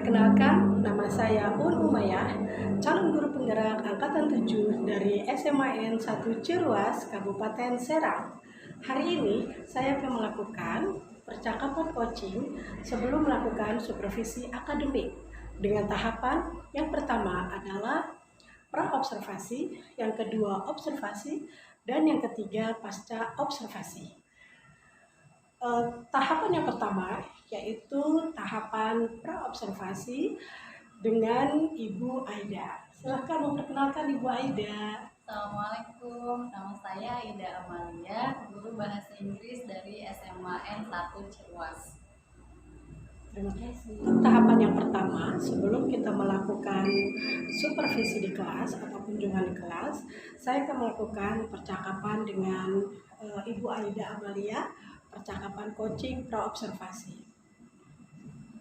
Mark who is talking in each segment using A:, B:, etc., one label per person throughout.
A: Perkenalkan, nama saya Umayah, calon guru penggerak Angkatan 7 dari SMAN 1 Ciruas, Kabupaten Serang. Hari ini saya akan melakukan percakapan coaching sebelum melakukan supervisi akademik dengan tahapan yang pertama adalah pra-observasi, yang kedua observasi, dan yang ketiga pasca observasi. Tahapan yang pertama yaitu tahapan pra-observasi dengan Ibu Aida. Silahkan memperkenalkan Ibu Aida.
B: Assalamualaikum, nama saya Aida Amalia, guru bahasa Inggris dari SMAN 1 Ciruas.
A: Terima kasih. Tahapan yang pertama, sebelum kita melakukan supervisi di kelas atau kunjungan di kelas, saya akan melakukan percakapan dengan Ibu Aida Amalia, percakapan coaching pra-observasi.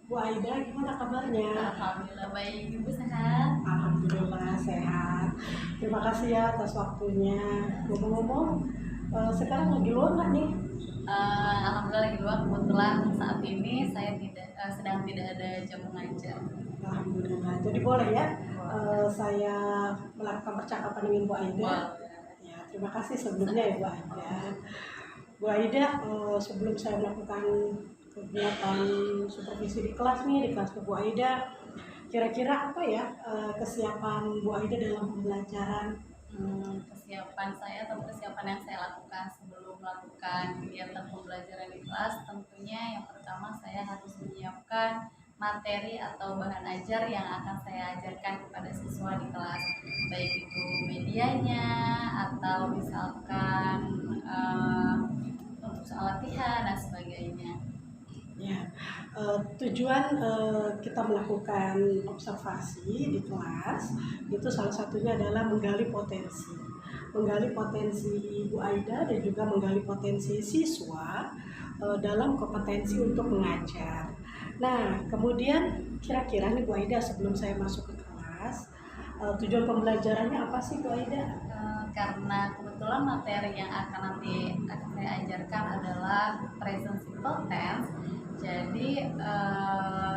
A: Bu Aida, gimana kabarnya?
B: Alhamdulillah baik, Ibu sehat?
A: Alhamdulillah sehat. Terima kasih ya atas waktunya. Ngomong-ngomong, sekarang lagi luar nggak nih?
B: Alhamdulillah lagi luar, kebetulan saat ini saya sedang tidak ada jam mengajar.
A: Alhamdulillah. Jadi boleh ya saya melakukan percakapan dengan Bu Aida. Ya, terima kasih sebelumnya ya Bu Aida. Bu Aida, sebelum saya melakukan kegiatan supervisi di kelas nih, di kelas Bu Aida, kira-kira apa ya kesiapan Bu Aida dalam pembelajaran?
B: Kesiapan saya atau persiapan yang saya lakukan sebelum melakukan kegiatan pembelajaran di kelas, tentunya yang pertama saya harus menyiapkan materi atau bahan ajar yang akan saya ajarkan kepada siswa di kelas, baik itu medianya atau misalkan untuk soal latihan dan sebagainya.
A: Ya, tujuan kita melakukan observasi di kelas itu salah satunya adalah menggali potensi Ibu Aida dan juga menggali potensi siswa dalam kompetensi untuk mengajar. Nah, kemudian kira-kira nih Bu Aida, sebelum saya masuk ke kelas, tujuan pembelajarannya apa sih Bu Aida?
B: Karena kebetulan materi yang akan saya ajarkan adalah present simple tense. Jadi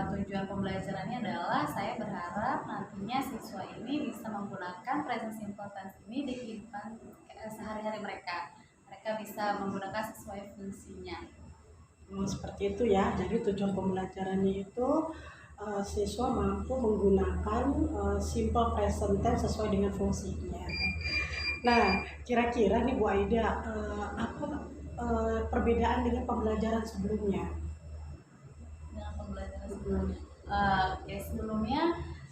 B: tujuan pembelajarannya adalah saya berharap nantinya siswa ini bisa menggunakan present simple tense ini di kehidupan sehari-hari mereka. Mereka bisa menggunakan sesuai fungsinya.
A: Seperti itu ya. Jadi tujuan pembelajarannya itu siswa mampu menggunakan simple present tense sesuai dengan fungsinya. Nah, kira-kira nih Bu Aida, apa perbedaan dengan pembelajaran sebelumnya?
B: Dengan pembelajaran sebelumnya. Sebelumnya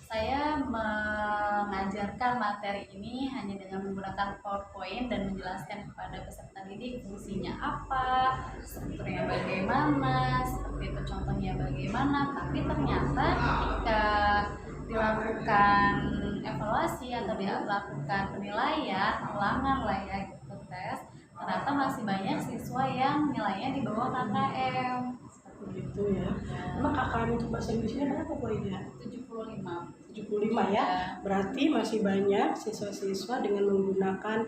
B: saya mengajarkan materi ini hanya dengan menggunakan PowerPoint dan menjelaskan kepada peserta didik fungsinya apa, strukturnya bagaimana, seperti itu contohnya bagaimana. Tapi ternyata ketika dilakukan evaluasi atau dilakukan penilaian ulangan lah ya gitu tes, ternyata masih banyak siswa yang nilainya di bawah KKM.
A: Begitu ya. Emang KKM untuk bahasa Inggrisnya berapa Bu Aida? 75 ya. Berarti masih banyak siswa-siswa dengan menggunakan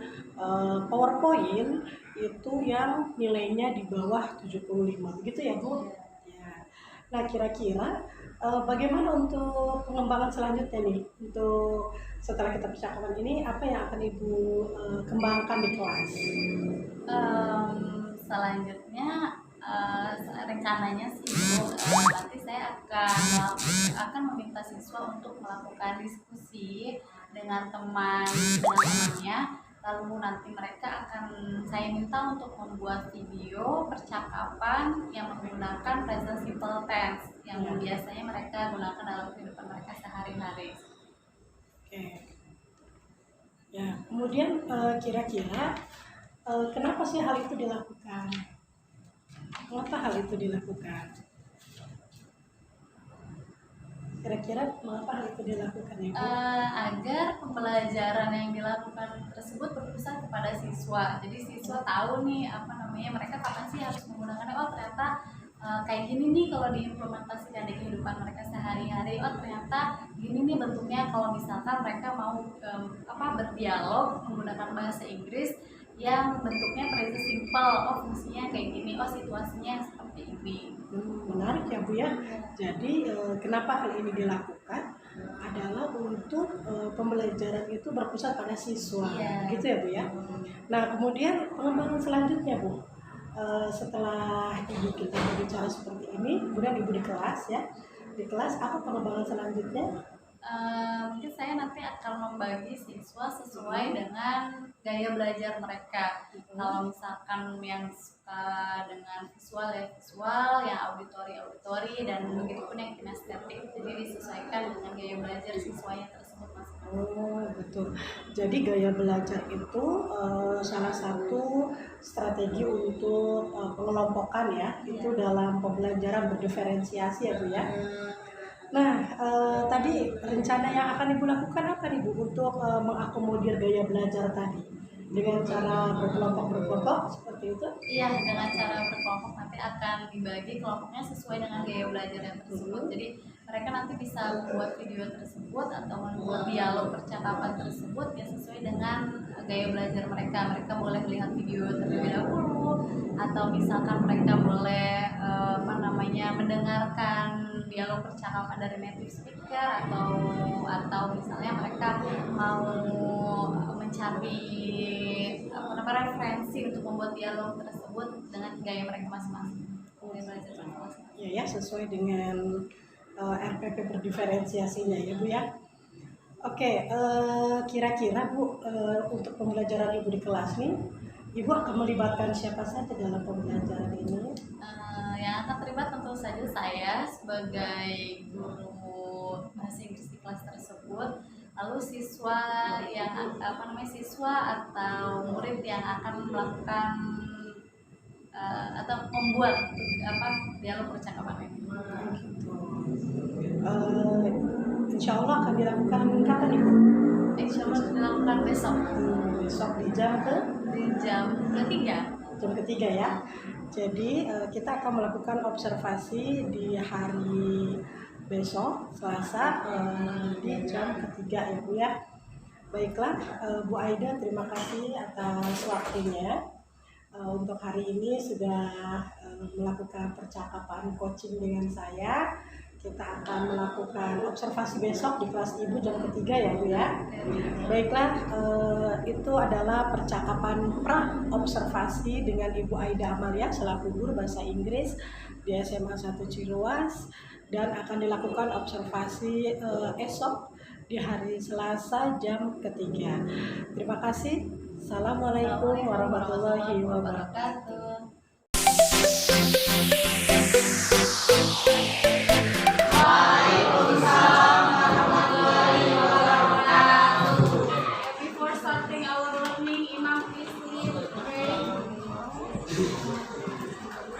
A: PowerPoint itu yang nilainya di bawah 75. Begitu ya Bu? Ya. Nah, kira-kira bagaimana untuk pengembangan selanjutnya nih? Untuk setelah kita percakapan ini, apa yang akan Ibu kembangkan di kelas?
B: Selanjutnya rencananya sih nanti saya akan meminta siswa untuk melakukan diskusi dengan temannya, lalu nanti mereka akan saya minta untuk membuat video percakapan yang menggunakan present simple tense yang biasanya mereka gunakan dalam kehidupan mereka sehari-hari.
A: Oke. Ya, kemudian kira-kira kenapa sih hal itu dilakukan? Mengapa hal itu dilakukan? Kira-kira mengapa hal itu dilakukan ya Bu?
B: Agar pembelajaran yang dilakukan tersebut berpusat kepada siswa. Jadi siswa tahu nih mereka kapan sih harus menggunakannya. Oh ternyata kayak gini nih kalau diimplementasikan di kehidupan mereka sehari-hari. Oh ternyata gini nih bentuknya kalau misalkan mereka mau berdialog menggunakan bahasa Inggris yang bentuknya present simple. Oh fungsinya kayak gini, oh situasinya seperti PIB.
A: Menarik ya Bu ya. Jadi kenapa hal ini dilakukan adalah untuk pembelajaran itu berpusat pada siswa, gitu ya Bu ya. Nah kemudian pengembangan selanjutnya Bu, setelah Ibu kita berbicara seperti ini, kemudian Ibu di kelas ya, di kelas apa pengembangan selanjutnya?
B: Mungkin saya nanti akan membagi siswa sesuai dengan gaya belajar mereka. Kalau misalkan yang suka dengan visual ya visual, yang auditori, dan begitu pun yang kinestetik, jadi disesuaikan dengan gaya belajar siswanya tersebut masing-masing.
A: Oh betul. Jadi gaya belajar itu salah satu strategi untuk pengelompokan ya, itu dalam pembelajaran berdiferensiasi ya Bu ya. Nah, tadi rencana yang akan Ibu lakukan apa nih Bu untuk mengakomodir gaya belajar tadi? Dengan cara berkelompok seperti itu?
B: Iya, dengan cara berkelompok nanti akan dibagi kelompoknya sesuai dengan gaya belajar yang tersebut. Jadi mereka nanti bisa membuat video tersebut atau membuat dialog percakapan tersebut ya sesuai dengan gaya belajar mereka. Mereka boleh melihat video terlebih dahulu atau misalkan mereka boleh mendengarkan dialog percakapan dari native speaker atau misalnya mereka mau mencari referensi untuk membuat dialog tersebut dengan gaya mereka masing-masing.
A: Ya, sesuai dengan RPP berdiferensiasinya ya Bu ya. Oke, kira-kira Bu untuk pembelajaran Ibu di kelas nih, Ibu akan melibatkan siapa saja dalam pembelajaran ini?
B: Yang akan terlibat tentu saja saya sebagai guru bahasa Inggris di kelas tersebut. Lalu siswa siswa atau murid yang akan melakukan atau membuat dialog percakapan ini.
A: Insya Allah akan dilakukan kapan Ibu?
B: Insya Allah dilakukan besok.
A: Besok di jam
B: ketiga.
A: Jam ketiga ya. Jadi kita akan melakukan observasi di hari besok Selasa di jam ketiga ya Bu ya. Baiklah Bu Aida, terima kasih atas waktunya. Untuk hari ini sudah melakukan percakapan coaching dengan saya. Kita akan melakukan observasi besok di kelas Ibu jam ketiga ya Bu ya. Baiklah, itu adalah percakapan pra-observasi dengan Ibu Aida Amalia selaku guru bahasa Inggris di SMA 1 Ciluas, dan akan dilakukan observasi esok di hari Selasa jam ketiga. Terima kasih. Assalamualaikum warahmatullahi wabarakatuh.
B: Before starting our learning, Imam, please pray.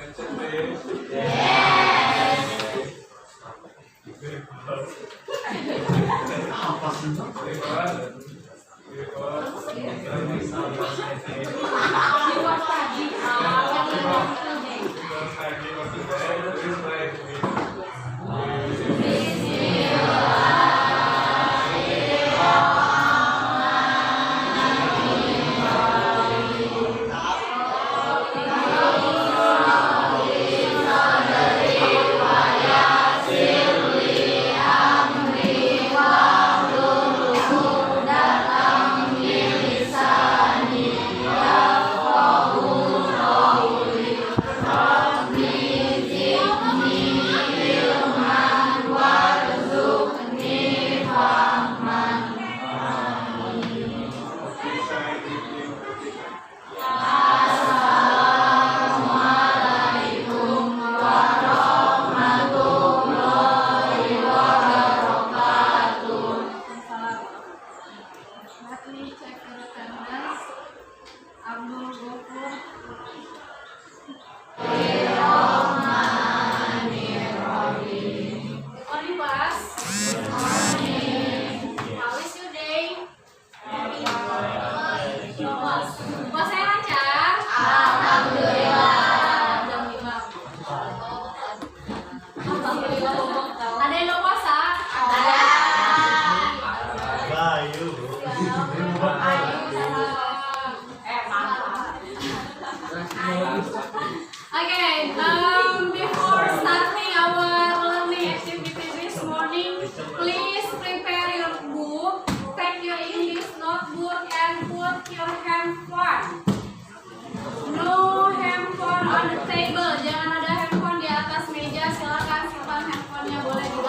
C: Bismillahirrahmanirrahim.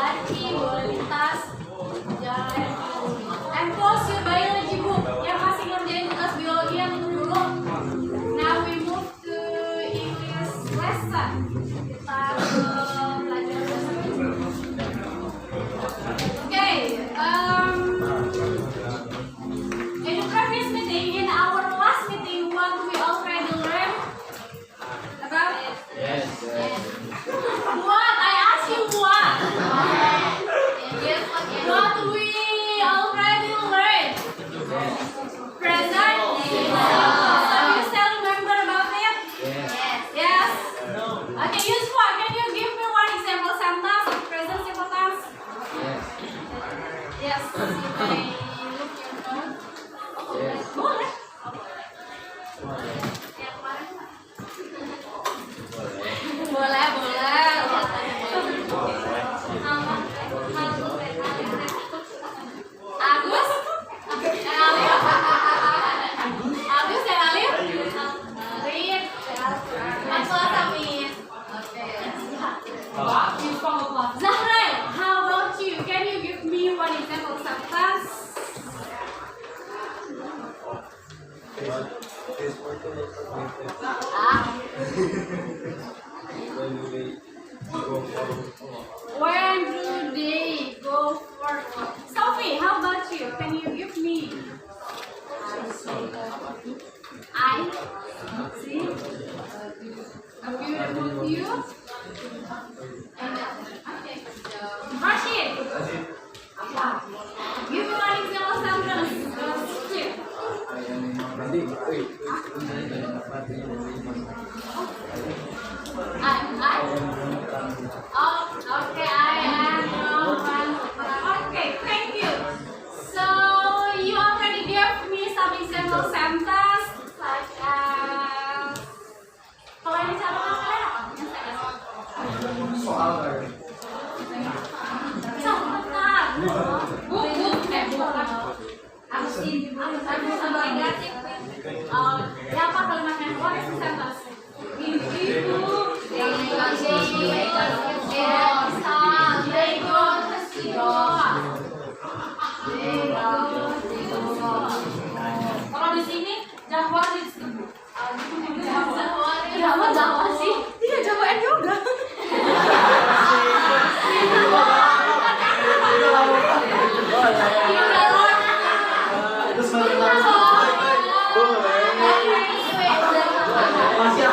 B: laci, boleh di tas, jangan. And close your biology book. Yang masih ngerjain tugas biologi yang tutup dulu. Now we move to English lesson. Kita belajar bahasa Inggris. Okay. In the previous meeting, in our last meeting, what we already learned about?
C: Yes.
B: What? I asked you what? What we already learned? Present? So you still remember about it? Yes? Okay, Yusuf, can you give me one example sentence of present simple tense? Yes. May look your phone. Boleh. Yang kemarin nggak? Boleh. Agus? Agus yang Alif? Rif? Aku Asamis. Oke. Zahra, how about you? Can you give me one example sentence? When do they go for work? Sophie, how about you? Can you give me? I see a beautiful view. Okay. Rashid, give me one example sentence. Okay, I am. Okay, thank you. So you already gave me some example sentence such as. Kalau yang dicatatkan kalian apa? Sebentar. Negatif. Ya apa kalimatnya? What is the sentence? Kalau di sini Jawa Jawa sih?
A: Iya, Jawaan juga.
C: Masih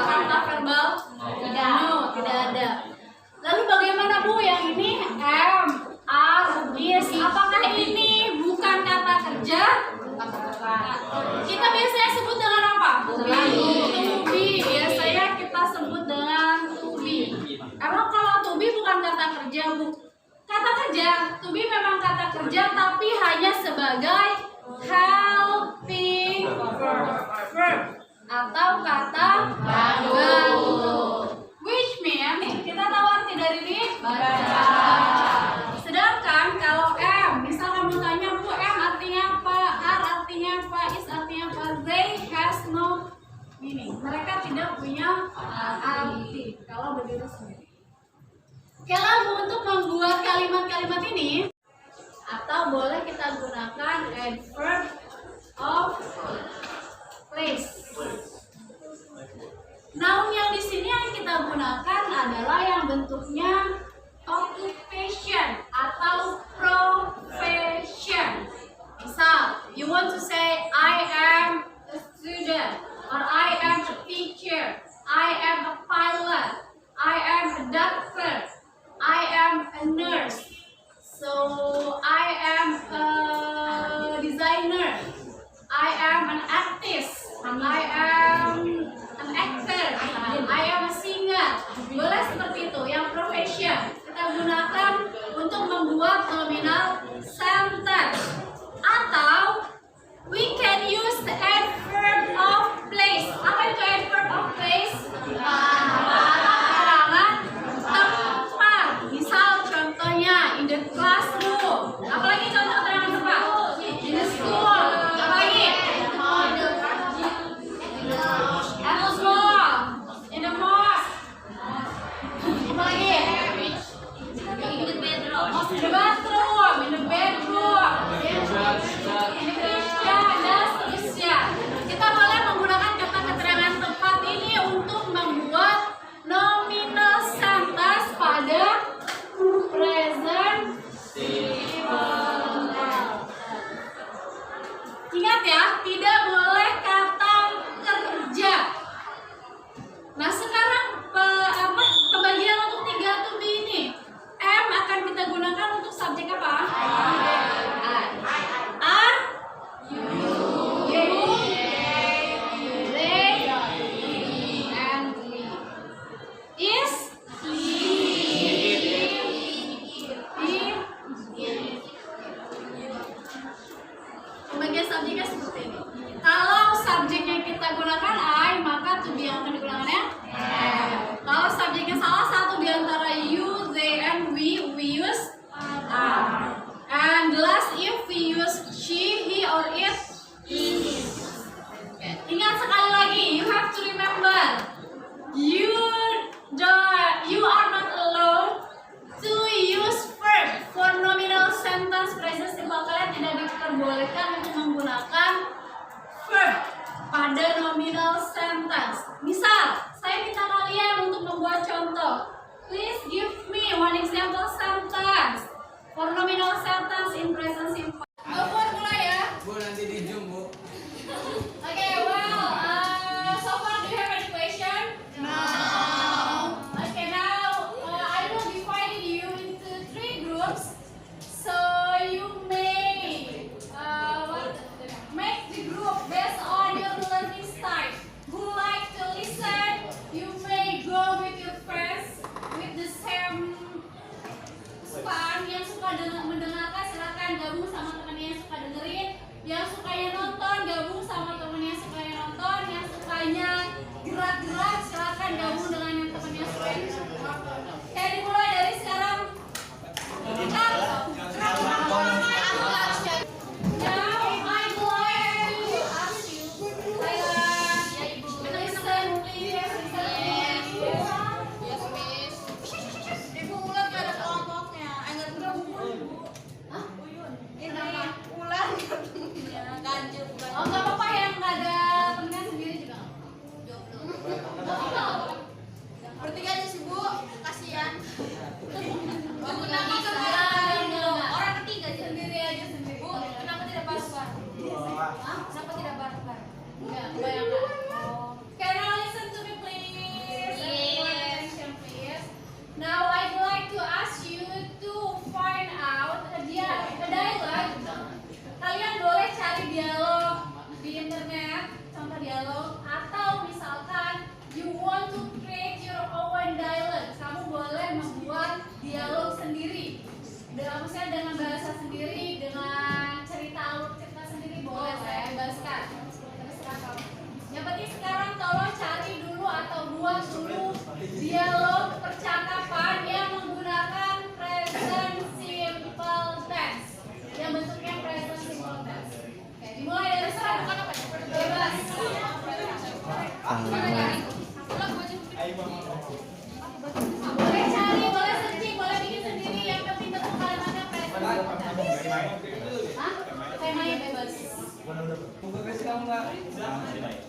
B: Fakta verbal? Tidak. No, tidak ada. Lalu bagaimana Bu yang ini am, are, is? Apakah ini bukan kata kerja? Kita biasanya sebut dengan apa? To be. Biasanya kita sebut dengan to be. Emang kalau to be bukan kata kerja, Bu? Kata kerja, to be memang kata kerja, tapi hanya sebagai helping verb atau kata bantu. Which means kita tahu arti dari ini baca. Sedangkan kalau am, misal kamu tanya Bu, am artinya apa? Are artinya apa? Is artinya apa? They has no meaning. Mereka tidak punya arti kalau berdiri sendiri. Oke, lalu untuk membuat kalimat-kalimat ini, atau boleh kita gunakan adverb of place. Noun yang di sini yang kita gunakan adalah yang bentuknya occupation atau profession. Misal, you want to say I am a student, or I am a teacher, I am a pilot, I am a doctor, I am a nurse, so I am a designer, I am an artist, I am an actor, I am a singer. Boleh seperti itu. Yang profession kita gunakan untuk membuat nominal sentence. Atau we can use the adverb of place. Apa itu adverb of place? Keterangan tempat. Misal contohnya in the classroom. Apalagi contoh keterangan tempat? In the school. Apalagi? At the mall. In the mosque. Apalagi? In the bedroom. In the bathroom. In the bedroom. In the kitchen. Dan seterusnya. Kita boleh menggunakan kata keterangan tempat ini untuk membuat nominal sentence pada present simple. Ingat ya, tidak boleh kata kerja. Nah, sekarang pembagian untuk 3 to be ini. M akan kita gunakan untuk subjek apa? I. Are, you, they, and we. Is, pembagian subjeknya seperti ini. Kalau subjeknya kita gunakan I, maka to be yang akan digunakannya am. Kalau subjeknya salah satu di antara you, they, and we use are. And last, if we use she, he, or it, is. Ingat sekali lagi, you have to remember, you are not allowed to use verb for nominal sentence present simple. Kalian tidak diperbolehkan untuk menggunakan verb pada nominal sentence. Misal, saya minta kalian untuk membuat contoh. Please give me one example sentence for nominal sentence in present simple. Bu, mulai ya.
C: Bu, nanti di Zoom, Bu.
B: Okay, so far do you have any question? No. Okay, now I will divide you into 3 groups. So you may make the group based on your learning style. Who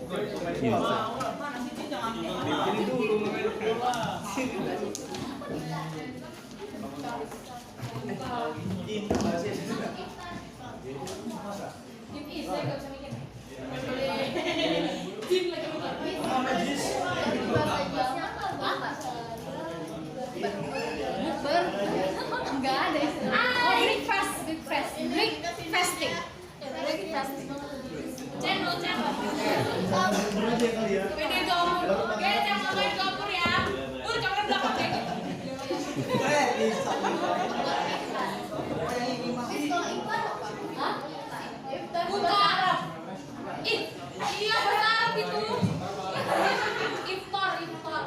B: Enggak ada istilah. Break fast, break fast, break fasting. Break fasting. Channel. Ini dong. Oke, jangan main dapur ya. Jangan belakang kayak gitu. Hah? Buka Arab. Iya bahasa Arab itu. Iftar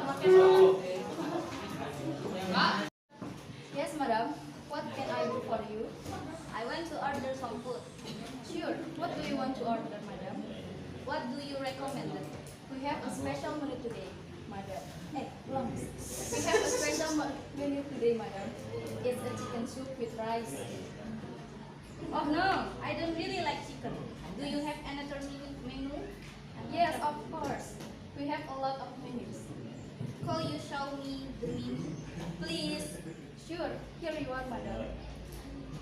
B: pakai
C: Yes, madam. What can I do for you? I want to order some food. Sure. What do you want to order, madam? What do you recommend? We have a special menu today, madam. Belum. We have a special menu today, madam. It's a chicken soup with rice. Oh no, I don't really like chicken. Do you have another menu? Yes, of course. We have a lot of menus. Could you show me the menu, please? Sure, here you are, madam.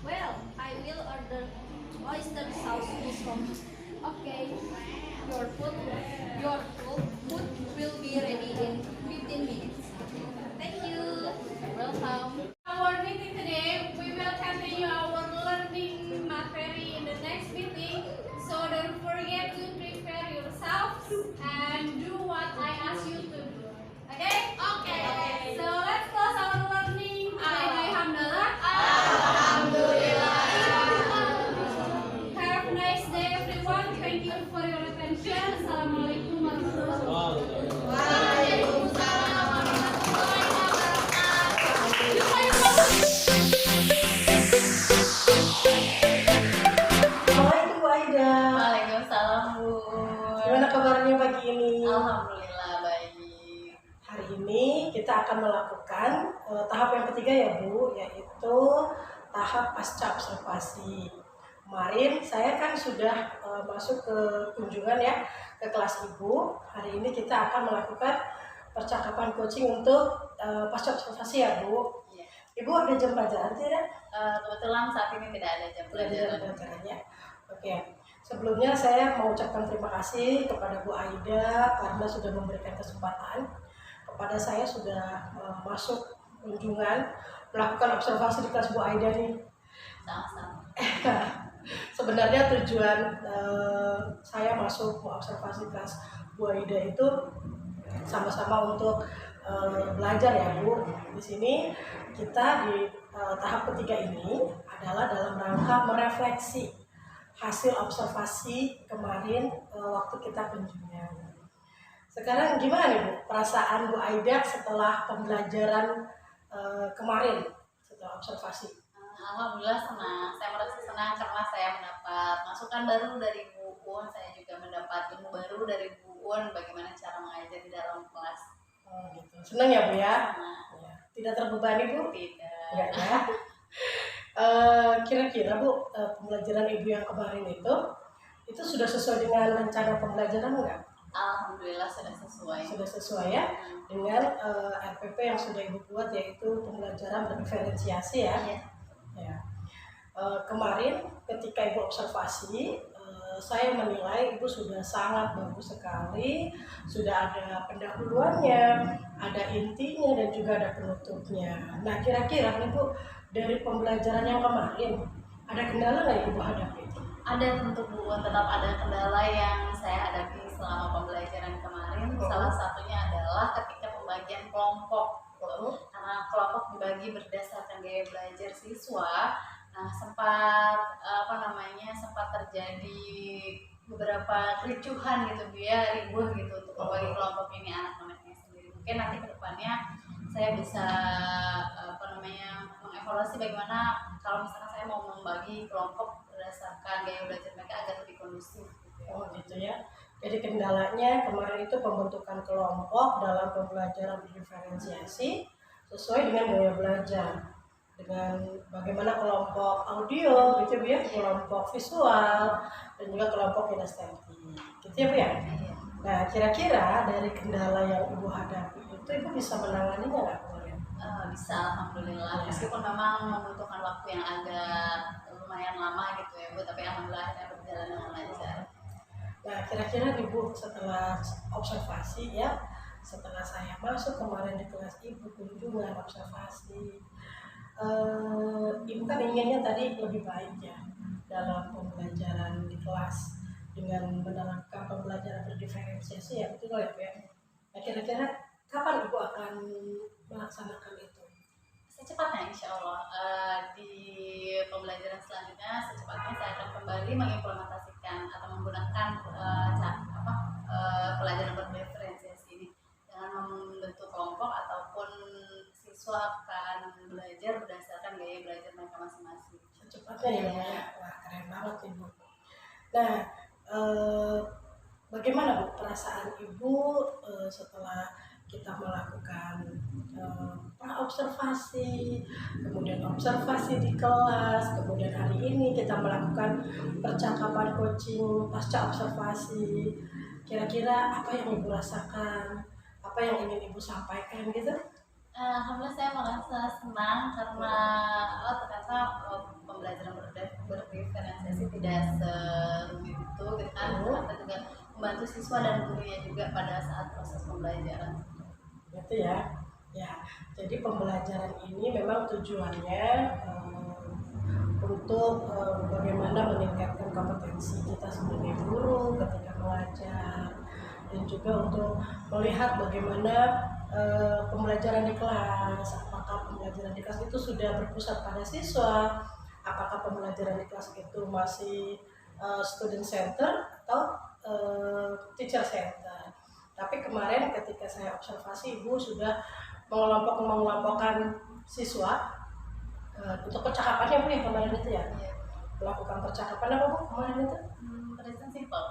C: Well, I will order oyster sauce with some. Okay, your food will be ready in 15 minutes. Thank you. Welcome.
B: Our meeting today, we will continue our learning material in the next meeting. So don't forget to prepare yourself and do what I ask you to do. Okay? Okay. So let's close our learning. Alhamdulillah. Have a nice day, everyone. Thank you for your attention. Assalamualaikum warahmatullahi wabarakatuh. Waalaikumsalam warahmatullahi
A: Assalamualaikum Bu Aida.
B: Waalaikumsalam, Bu.
A: Gimana kabarnya pagi ini?
B: Alhamdulillah baik.
A: Hari ini kita akan melakukan tahap yang ketiga ya Bu, yaitu tahap pasca observasi. Kemarin saya kan sudah masuk ke kunjungan ya ke kelas Ibu. Hari ini kita akan melakukan percakapan coaching untuk pasca observasi ya Bu.
B: Iya.
A: Ibu ada jam pelajaran tidak?
B: Kebetulan saat ini tidak ada jam pelajaran.
A: Ya. Oke. Sebelumnya saya mau ucapkan terima kasih kepada Bu Aida karena sudah memberikan kesempatan kepada saya sudah masuk kunjungan melakukan observasi di kelas Bu Aida nih.
B: Sama-sama.
A: Sebenarnya tujuan saya masuk observasi kelas Bu Aida itu sama-sama untuk belajar ya Bu. Di sini kita di tahap ketiga ini adalah dalam rangka merefleksi hasil observasi kemarin waktu kita kunjungan. Sekarang gimana nih Bu perasaan Bu Aida setelah pembelajaran kemarin setelah observasi?
B: Alhamdulillah senang. Saya merasa senang karena saya mendapat masukan baru dari Bu Un. Saya juga mendapat ilmu baru dari Bu Un bagaimana cara mengajar di dalam kelas.
A: Oh, gitu. Senang ya Bu ya?
B: Nah,
A: Ya. Tidak terbebani Bu?
B: tidak.
A: Enggak ya? Kira-kira Bu pembelajaran Ibu yang kemarin itu sudah sesuai dengan rencana pembelajaran enggak?
B: Alhamdulillah sudah sesuai.
A: Sudah sesuai ya dengan RPP yang sudah Ibu buat, yaitu pembelajaran berdiferensiasi ya.
B: Iya.
A: Ya. Kemarin ketika Ibu observasi, saya menilai Ibu sudah sangat bagus sekali. Sudah ada pendahuluannya, ada intinya dan juga ada penutupnya. Nah, kira-kira Ibu dari pembelajaran yang kemarin ada kendala nggak yang Ibu hadapi?
B: Ada tentu Bu Un, tetap ada kendala yang saya hadapi selama pembelajaran kemarin. Salah satunya adalah ketika pembagian kelompok. Karena kelompok dibagi berdasarkan gaya belajar siswa. Nah, sempat sempat terjadi beberapa kericuhan gitu Bu ya, ribuh gitu untuk membagi kelompok ini anak-anaknya sendiri. Mungkin nanti ke depannya saya bisa mengevaluasi bagaimana kalau misalkan saya mau membagi kelompok berdasarkan gaya belajar mereka agar lebih kondusif.
A: Oh gitu ya. Jadi kendalanya kemarin itu pembentukan kelompok dalam pembelajaran diferensiasi sesuai dengan gaya belajar, dengan bagaimana kelompok audio gitu ya, kelompok visual dan juga kelompok kinestetik gitu ya Bu ya. Nah, kira-kira dari kendala yang Ibu hadapi itu Ibu bisa menanganinya nggak kemarin?
B: Bisa, alhamdulillah. Meskipun memang membutuhkan waktu yang agak lumayan lama gitu ya Bu, tapi alhamdulillah akhirnya berjalan dengan lancar.
A: Nah, kira-kira Ibu setelah observasi ya, setelah saya masuk kemarin di kelas Ibu kunjungan observasi, Ibu kan inginnya tadi lebih baik ya dalam pembelajaran di kelas dengan menerapkan pembelajaran berdiferensiasi ya, betul ya Bu ya. Nah, kira-kira kapan Ibu akan melaksanakan itu?
B: Secepatnya insya Allah. Di pembelajaran selanjutnya secepatnya saya akan kembali mengimplementasikan atau menggunakan pelajaran berdiferensiasi ini dengan membentuk kelompok ataupun siswa akan belajar berdasarkan gaya belajar mereka masing-masing.
A: Secepatnya ya Bu ya. Wah, keren banget Ibu. Nah, bagaimana Bu perasaan Ibu setelah kita melakukan pra-observasi, kemudian observasi di kelas, kemudian hari ini kita melakukan percakapan coaching pasca observasi. Kira-kira apa yang Ibu rasakan? Apa yang ingin Ibu sampaikan gitu?
B: Alhamdulillah saya merasa senang karena ternyata pembelajaran berdiferensiasi tidak serumit itu gitu kan. Ternyata juga membantu siswa dan gurunya juga pada saat proses pembelajaran.
A: Gitu ya. Ya, jadi pembelajaran ini memang tujuannya untuk bagaimana meningkatkan kompetensi kita sebagai guru ketika mengajar, dan juga untuk melihat bagaimana pembelajaran di kelas, apakah pembelajaran di kelas itu sudah berpusat pada siswa, apakah pembelajaran di kelas itu masih student center atau teacher center. Tapi kemarin ketika saya observasi, Ibu sudah mengelompokkan siswa untuk percakapannya Bu yang kemarin itu ya. Melakukan percakapan apa Bu kemarin itu?
B: Present simple.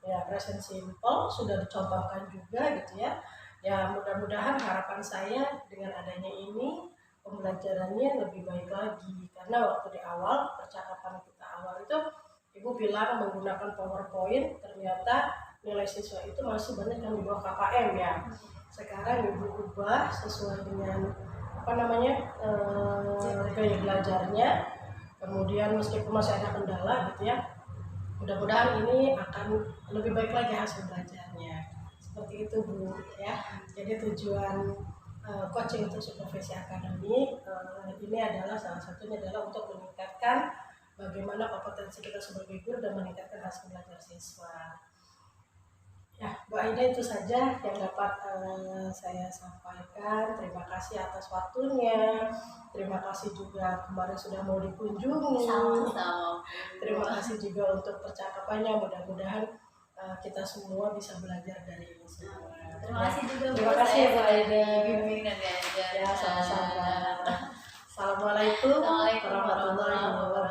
A: Ya, present simple sudah dicontohkan juga gitu ya. Ya, mudah-mudahan harapan saya dengan adanya ini pembelajarannya lebih baik lagi, karena waktu di awal percakapan kita awal itu Ibu bilang menggunakan PowerPoint, ternyata nilai siswa itu masih banyak yang di bawah KKM ya. Sekarang Ibu ubah sesuai dengan gaya belajarnya, kemudian meskipun masih ada kendala gitu ya, mudah-mudahan ini akan lebih baik lagi hasil belajarnya. Seperti itu Bu ya. Jadi tujuan coaching untuk supervisi akademik ini adalah salah satunya adalah untuk meningkatkan bagaimana kompetensi kita sebagai guru dan meningkatkan hasil belajar siswa. Ya, Bu Aida itu saja yang dapat saya sampaikan. Terima kasih atas waktunya. Terima kasih juga kemarin sudah mau dikunjungi.
B: Sama-sama.
A: Terima kasih juga untuk percakapannya. Mudah-mudahan kita semua bisa belajar dari ini semua.
B: Terima kasih juga Bu.
A: Terima kasih Bu Aida.
B: Bimbing dan diajar.
A: Ya, sama-sama. Assalamualaikum warahmatullahi wabarakatuh.